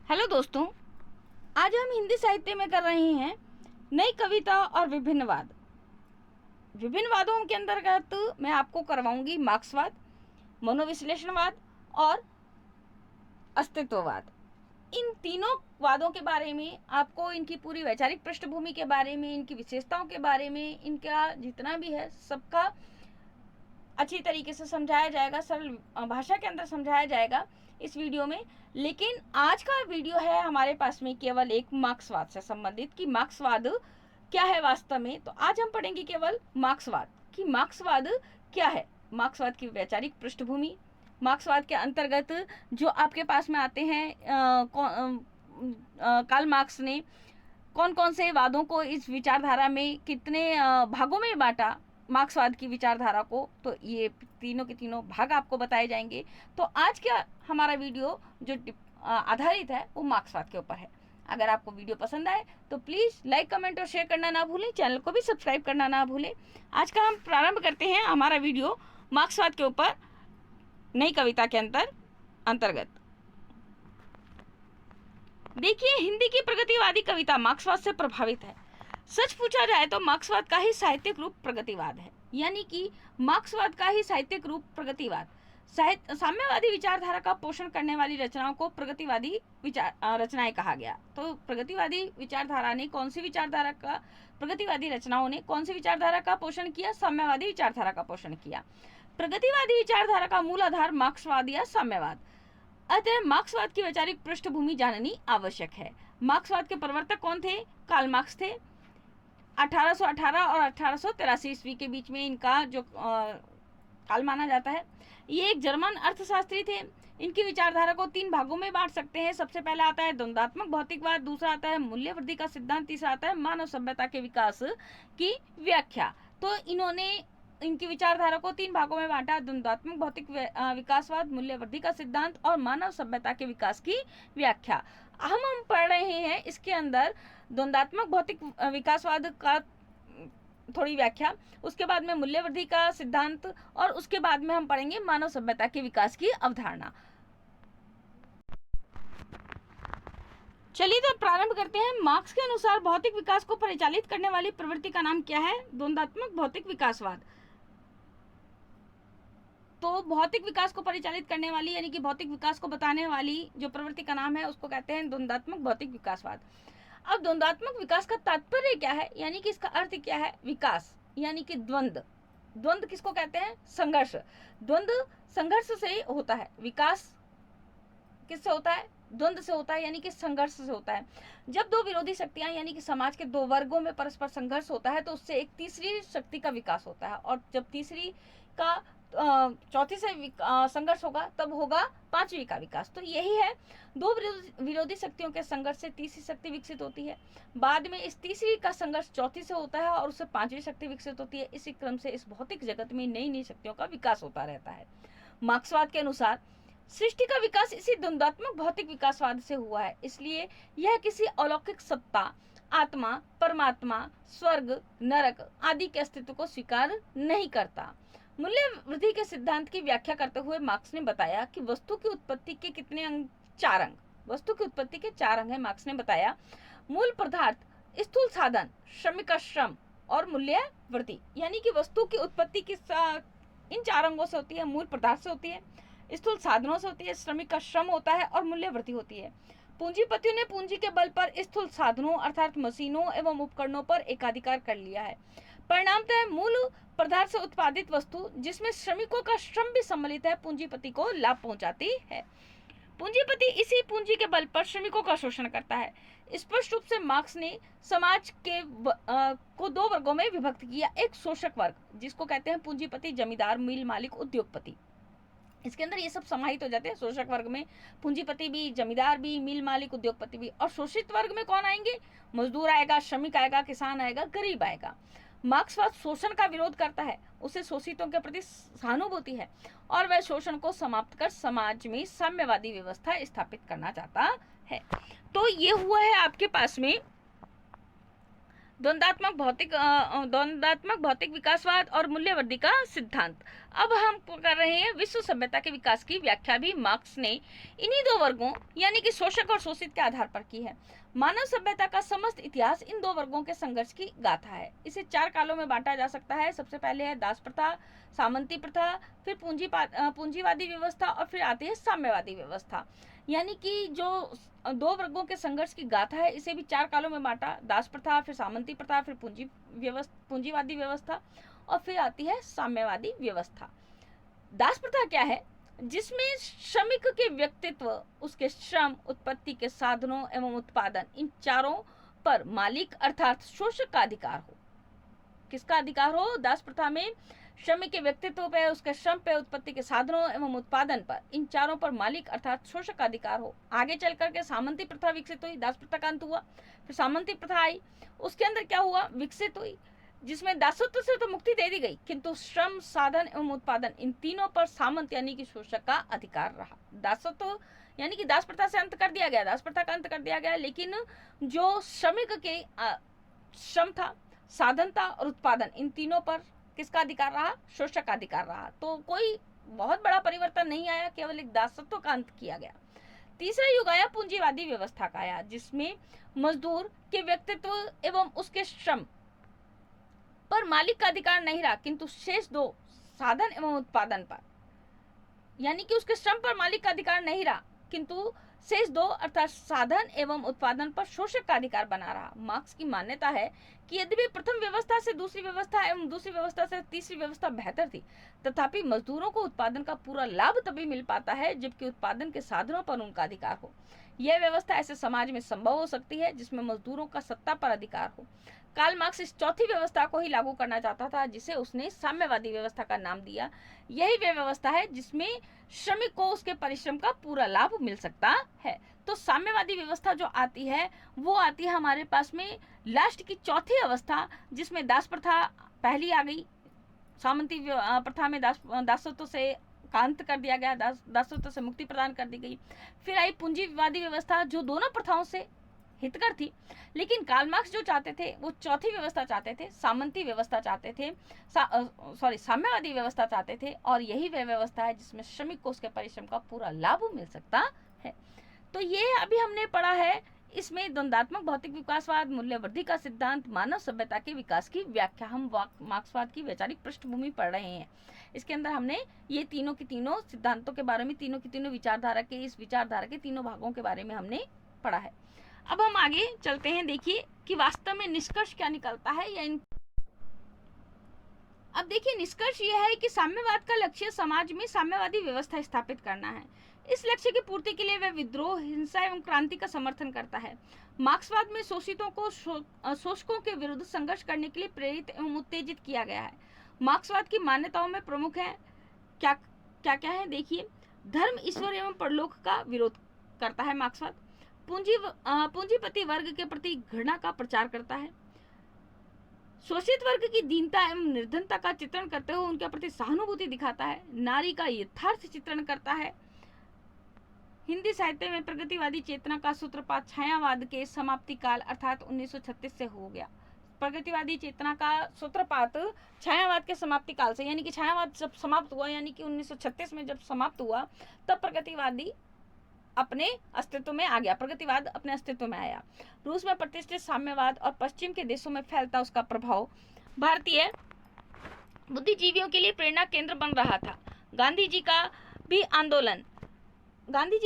Hello दोस्तों, आज हम हिंदी साहित्य में कर रहे हैं नई कविता और विभिन्नवाद। विभिन्नवादों के अंतर्गत मैं आपको करवाऊंगी मार्क्सवाद, मनोविश्लेषणवाद और अस्तित्ववाद। इन तीनों वादों के बारे में आपको इनकी पूरी वैचारिक पृष्ठभूमि के बारे में, इनकी विशेषताओं के बारे में, इनका जितना भी है सबका अच्छी तरीके से समझाया जाएगा, सरल भाषा के अंदर समझाया जाएगा इस वीडियो में। लेकिन आज का वीडियो है हमारे पास में केवल एक मार्क्सवाद से संबंधित कि मार्क्सवाद क्या है वास्तव में। तो आज हम पढ़ेंगे केवल मार्क्सवाद कि मार्क्सवाद क्या है, मार्क्सवाद की वैचारिक पृष्ठभूमि, मार्क्सवाद के अंतर्गत जो आपके पास में आते हैं कार्ल मार्क्स ने कौन कौन से वादों को इस विचारधारा में कितने भागों में बांटा मार्क्सवाद की विचारधारा को, तो ये तीनों के तीनों भाग आपको बताए जाएंगे। तो आज का हमारा वीडियो जो आधारित है वो मार्क्सवाद के ऊपर है। अगर आपको वीडियो पसंद आए तो प्लीज़ लाइक, कमेंट और शेयर करना ना भूलें, चैनल को भी सब्सक्राइब करना ना भूलें। आज का हम प्रारंभ करते हैं हमारा वीडियो मार्क्सवाद के ऊपर नई कविता के अंतर्गत। देखिए, हिंदी की प्रगतिवादी कविता मार्क्सवाद से प्रभावित है। सच पूछा जाए तो मार्क्सवाद का ही साहित्यिक रूप प्रगतिवाद है, यानी कि मार्क्सवाद का ही साहित्यिक रूप प्रगतिवाद। साम्यवादी विचारधारा का पोषण करने वाली रचनाओं को प्रगतिवादी रचनाएं कहा गया। तो प्रगतिवादी विचारधारा ने कौन सी विचारधारा का, प्रगतिवादी रचनाओं ने कौन सी विचारधारा का पोषण किया? साम्यवादी विचारधारा का पोषण किया। प्रगतिवादी विचारधारा का मूल आधार मार्क्सवाद या साम्यवाद। अतः मार्क्सवाद की वैचारिक पृष्ठभूमि जाननी आवश्यक है। मार्क्सवाद के प्रवर्तक कौन थे? कार्ल मार्क्स थे। 1818 और 1883 ईस्वी के बीच में इनका जो काल माना जाता है। ये एक जर्मन अर्थशास्त्री थे। इनकी विचारधारा को तीन भागों में बांट सकते हैं। सबसे पहला आता है द्वंद्वात्मक भौतिकवाद, दूसरा आता है मूल्य वृद्धि का सिद्धांत, तीसरा आता है मानव सभ्यता के विकास की व्याख्या। तो इन्होंने इनकी विचारधारा को तीन भागों में बांटा: द्वंद्वात्मक भौतिक विकासवाद, मूल्य वृद्धि का सिद्धांत और मानव सभ्यता के विकास की व्याख्या। हम पढ़ रहे हैं इसके अंदर द्वंद्वात्मक भौतिक विकासवाद का थोड़ी व्याख्या, उसके बाद में मूल्य वृद्धि का सिद्धांत और उसके बाद में हम पढ़ेंगे मानव सभ्यता के विकास की अवधारणा। चलिए तो प्रारंभ करते हैं। मार्क्स के अनुसार भौतिक विकास को परिचालित करने वाली प्रवृत्ति का नाम क्या है? द्वंद्वात्मक भौतिक विकासवाद। तो भौतिक विकास को परिचालित करने वाली यानी कि भौतिक विकास को बताने वाली जो प्रवृत्ति का नाम है उसको कहते हैं द्वंद्वात्मक भौतिक विकासवाद। अब द्वंद्वात्मक विकास का तात्पर्य क्या है, यानी कि इसका अर्थ क्या है? विकास यानी कि द्वंद्व। द्वंद्व किसको कहते हैं? संघर्ष। द्वंद्व संघर्ष से होता है, विकास किससे होता है? द्वंद्व से होता है, यानी कि संघर्ष से होता है। जब दो विरोधी शक्तियां यानी कि समाज के दो वर्गों में परस्पर संघर्ष होता है तो उससे एक तीसरी शक्ति का विकास होता है, और जब तीसरी का चौथी से संघर्ष होगा तब होगा पांचवी का विकास। तो यही है, दो विरोधी शक्तियों के संघर्ष से तीसरी शक्ति विकसित होती है। बाद में इस तीसरी का संघर्ष चौथी से होता है और उससे पांचवी शक्ति विकसित होती है। इसी क्रम से इस भौतिक जगत में नई नई शक्तियों का विकास होता रहता है। मार्क्सवाद के अनुसार सृष्टि का विकास इसी द्वंद्वात्मक भौतिक विकासवाद से हुआ है, इसलिए यह किसी अलौकिक सत्ता, आत्मा, परमात्मा, स्वर्ग, नरक आदि के अस्तित्व को स्वीकार नहीं करता। मूल्य वृद्धि के सिद्धांत की व्याख्या करते हुए मार्क्स ने बताया कि वस्तु की उत्पत्ति के कितने अंग? 4 अंग। वस्तु की उत्पत्ति के 4 अंग है। मार्क्स ने बताया मूल पदार्थ, स्थूल साधन, श्रमिक का श्रम और मूल्य वृद्धि, यानी कि वस्तु की उत्पत्ति इन 4 अंगों से होती है। मूल पदार्थ से होती है, स्थूल साधनों से होती है, श्रमिक का श्रम होता है और मूल्य वृद्धि होती है। पूंजीपतियों ने पूंजी के बल पर स्थूल साधनों अर्थात मशीनों एवं उपकरणों पर एकाधिकार कर लिया है। परिणामतः मूल पदार्थ से उत्पादित वस्तु जिसमें श्रमिकों का श्रम भी सम्मिलित है पूंजीपति को लाभ पहुंचाती है। पूंजीपति इसी पूंजी के बल पर श्रमिकों का शोषण करता है। स्पष्ट रूप से मार्क्स ने समाज के को दो वर्गों में विभक्त किया। एक शोषक वर्ग जिसको कहते हैं पूंजीपति, जमींदार, मिल मालिक, उद्योगपति। इसके अंदर ये सब समाहित हो जाते हैं। शोषक वर्ग में पूंजीपति भी, जमींदार भी, मिल मालिक, उद्योगपति भी। और शोषित वर्ग में कौन आएंगे? मजदूर आएगा, श्रमिक आएगा, किसान आएगा, गरीब आएगा। मार्क्सवाद शोषण का विरोध करता है, उसे शोषितों के प्रति सहानुभूति है और वह शोषण को समाप्त कर समाज में साम्यवादी व्यवस्था स्थापित करना चाहता है। तो ये हुआ है आपके पास में द्वंद्वात्मक भौतिक विकासवाद और मूल्यवर्धी का सिद्धांत। अब हम कर रहे हैं विश्व सभ्यता के विकास की व्याख्या भी मार्क्स ने इन्हीं दो वर्गों यानी कि शोषक और शोषित के आधार पर की है। मानव सभ्यता का समस्त इतिहास इन दो वर्गों के संघर्ष की गाथा है। इसे 4 कालों में बांटा जा सकता है। सबसे पहले है दास प्रथा, सामंती प्रथा, फिर पूंजीवादी व्यवस्था और फिर आती है साम्यवादी व्यवस्था। यानी कि जो दो वर्गों के संघर्ष की गाथा है, इसे भी 4 कालों में बांटा। दास प्रथा, फिर सामंती प्रथा, फिर पूंजीवादी व्यवस्था और फिर आती है साम्यवादी व्यवस्था। दास प्रथा क्या है? जिसमें श्रमिक के व्यक्तित्व, उसके श्रम, उत्पत्ति के साधनों एवं उत्पादन, इन चारों पर मालिक अर्थात शोषक का अधिकार हो। किसका अधिकार हो? दास प्रथा में श्रमिक के व्यक्तित्व पे, उसके श्रम पे, उत्पत्ति के साधनों एवं उत्पादन पर, इन चारों पर मालिक अर्थात शोषक का अधिकार हो। आगे चल करके सामंती प्रथा विकसित हुई, दास प्रथा का अंत हुआ, फिर सामंती प्रथा आई। उसके अंदर क्या हुआ? विकसित हुई, जिसमें दासत्व से तो मुक्ति दे दी गई, किंतु श्रम, साधन एवं उत्पादन, इन तीनों पर सामंत यानी कि शोषक का अधिकार रहा। दासत्व यानी कि दास प्रथा से अंत कर दिया गया, दास प्रथा का अंत कर दिया गया, लेकिन जो श्रमिक के श्रम था, साधन था और उत्पादन, इन तीनों पर किसका अधिकार रहा? शोषक का अधिकार रहा। तो कोई बहुत बड़ा परिवर्तन नहीं आया, केवल एक दासत्व का अंत किया गया। तीसरा युग आया पूंजीवादी व्यवस्था का आया, जिसमें मजदूर के व्यक्तित्व एवं उसके श्रम पर मालिक का अधिकार नहीं रहा, किंतु शेष दो, साधन एवं उत्पादन पर, यानी कि उसके श्रम पर मालिक का अधिकार नहीं रहा, किंतु शेष दो अर्थात साधन एवं उत्पादन पर शोषक का अधिकार बना रहा। मार्क्स की मान्यता है कि यद्यपि प्रथम व्यवस्था से दूसरी व्यवस्था एवं दूसरी व्यवस्था से तीसरी व्यवस्था बेहतर थी, तथापि मजदूरों को उत्पादन का पूरा लाभ तभी मिल पाता है जबकि उत्पादन के साधनों पर उनका अधिकार हो। यह व्यवस्था ऐसे समाज में संभव हो सकती है जिसमें मजदूरों का सत्ता पर अधिकार हो। कार्ल मार्क्स इस चौथी व्यवस्था को ही लागू करना चाहता था, जिसे उसने साम्यवादी व्यवस्था का नाम दिया। यही वह व्यवस्था है जिसमें श्रमिक को उसके परिश्रम का पूरा लाभ मिल सकता है। तो साम्यवादी व्यवस्था जो आती है वो आती है हमारे पास में लास्ट की चौथी अवस्था, जिसमें दास प्रथा पहली आ गई। सामंती प्रथा में दासत्व से का अंत कर दिया गया, दासत्व से मुक्ति प्रदान कर दी गई। फिर आई पूंजीवादी व्यवस्था जो दोनों प्रथाओं से हितकर थी, लेकिन कार्ल मार्क्स जो चाहते थे वो चौथी व्यवस्था चाहते थे, सामंती व्यवस्था चाहते थे, साम्यवादी व्यवस्था चाहते थे। और यही वह व्यवस्था है जिसमें श्रमिक को उसके परिश्रम का पूरा लाभ मिल सकता है। तो ये अभी हमने पढ़ा है, इसमें द्वंद्वात्मक भौतिक विकासवाद, मूल्यवर्धी का सिद्धांत, मानव सभ्यता के विकास की व्याख्या। हम मार्क्सवाद की वैचारिक पृष्ठभूमि पढ़ रहे हैं। इसके अंदर हमने ये तीनों के तीनों सिद्धांतों के बारे में, तीनों की तीनों विचारधारा के, इस विचारधारा के तीनों भागों के बारे में हमने पढ़ा है। अब हम आगे चलते हैं, देखिए कि वास्तव में निष्कर्ष क्या निकलता है या अब देखिए निष्कर्ष यह है कि साम्यवाद का लक्ष्य समाज में साम्यवादी व्यवस्था स्थापित करना है। इस लक्ष्य की पूर्ति के लिए वह विद्रोह, हिंसा एवं क्रांति का समर्थन करता है। मार्क्सवाद में शोषितों को शोषकों के विरुद्ध संघर्ष करने के लिए प्रेरित एवं उत्तेजित किया गया है। मार्क्सवाद की मान्यताओं में प्रमुख है क्या क्या क्या है? देखिए, धर्म, ईश्वर एवं परलोक का विरोध करता है मार्क्सवाद। पूंजीपति वर्ग के प्रति घृणा का प्रचार करता है। शोषित वर्ग की दीनता एवं निर्धनता का चित्रण करते हुए उनके प्रति सहानुभूति दिखाता है। नारी का यथार्थ चित्रण करता है। हिंदी साहित्य में प्रगतिवादी चेतना का सूत्रपात छायावाद के समाप्ति काल अर्थात 1936 से हो गया। प्रगतिवादी चेतना का सूत्रपात छायावाद के समाप्ति काल से, यानी कि छायावाद जब समाप्त हुआ, यानी कि 1936 में जब समाप्त हुआ, तब प्रगतिवादी अपने अस्तित्व में आ गया, प्रगतिवाद अपने अस्तित्व में आया। रूस में प्रतिष्ठित साम्यवाद और पश्चिम के देशों में फैलता उसका प्रभाव भारतीय बुद्धिजीवियों के लिए प्रेरणा केंद्र बन रहा था। गांधी जी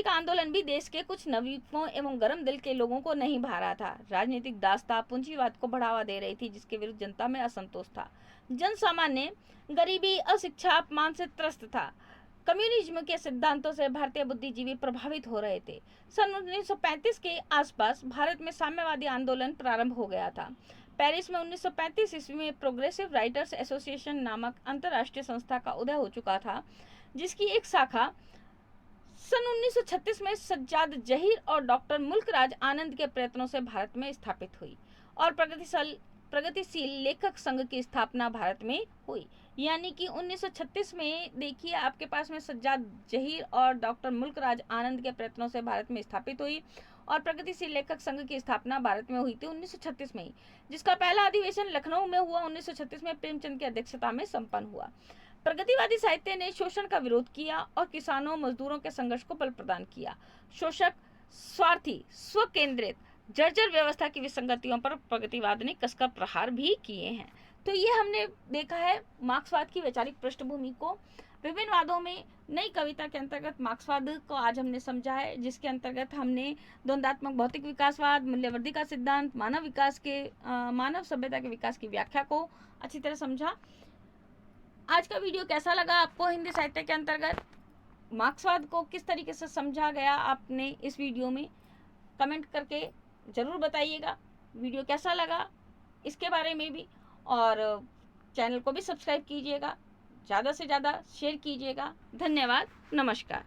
का आंदोलन भी देश के कुछ नवयुवकों एवं गर्म दिल के लोगों को नहीं भा रहा था। राजनीतिक दासता पूंजीवाद को बढ़ावा दे रही थी, जिसके विरुद्ध जनता में असंतोष था। जन सामान्य गरीबी, अशिक्षा, अपमान से त्रस्त था। कम्युनिज्म के सिद्धांतों से भारतीय बुद्धिजीवी प्रभावित हो रहे थे। सन 1935 के आसपास भारत में साम्यवादी आंदोलन प्रारंभ हो गया था। पेरिस में 1935 ईस्वी में प्रोग्रेसिव राइटर्स एसोसिएशन नामक अंतर्राष्ट्रीय संस्था का उदय हो चुका था, जिसकी एक शाखा सन 1936 में सज्जाद जहीर और डॉक्टर मुल्कराज आनंद के प्रयत्नों से भारत में स्थापित हुई और प्रगतिशील लेखक संघ की स्थापना भारत में हुई। यानी कि 1936 में देखिए आपके पास में सज्जाद जहीर और डॉक्टर मुल्कराज आनंद के प्रयत्नों से भारत में स्थापित हुई और प्रगतिशील लेखक संघ की स्थापना भारत में हुई थी 1936 में ही, जिसका पहला अधिवेशन लखनऊ में हुआ 1936 में प्रेमचंद की अध्यक्षता में संपन्न हुआ। प्रगतिवादी साहित्य ने शोषण का विरोध किया और किसानों मजदूरों के संघर्ष को बल प्रदान किया। शोषक, स्वार्थी, स्वकेंद्रित, जर्जर व्यवस्था की विसंगतियों पर प्रगतिवाद ने कसकर प्रहार भी किए हैं। तो ये हमने देखा है मार्क्सवाद की वैचारिक पृष्ठभूमि को। विभिन्न वादों में नई कविता के अंतर्गत मार्क्सवाद को आज हमने समझा है, जिसके अंतर्गत हमने द्वंद्वात्मक भौतिक विकासवाद, मूल्यवर्धी का सिद्धांत, मानव सभ्यता के विकास की व्याख्या को अच्छी तरह समझा। आज का वीडियो कैसा लगा आपको? हिंदी साहित्य के अंतर्गत मार्क्सवाद को किस तरीके से समझा गया आपने इस वीडियो में, कमेंट करके ज़रूर बताइएगा। वीडियो कैसा लगा इसके बारे में भी, और चैनल को भी सब्सक्राइब कीजिएगा, ज़्यादा से ज़्यादा शेयर कीजिएगा। धन्यवाद, नमस्कार।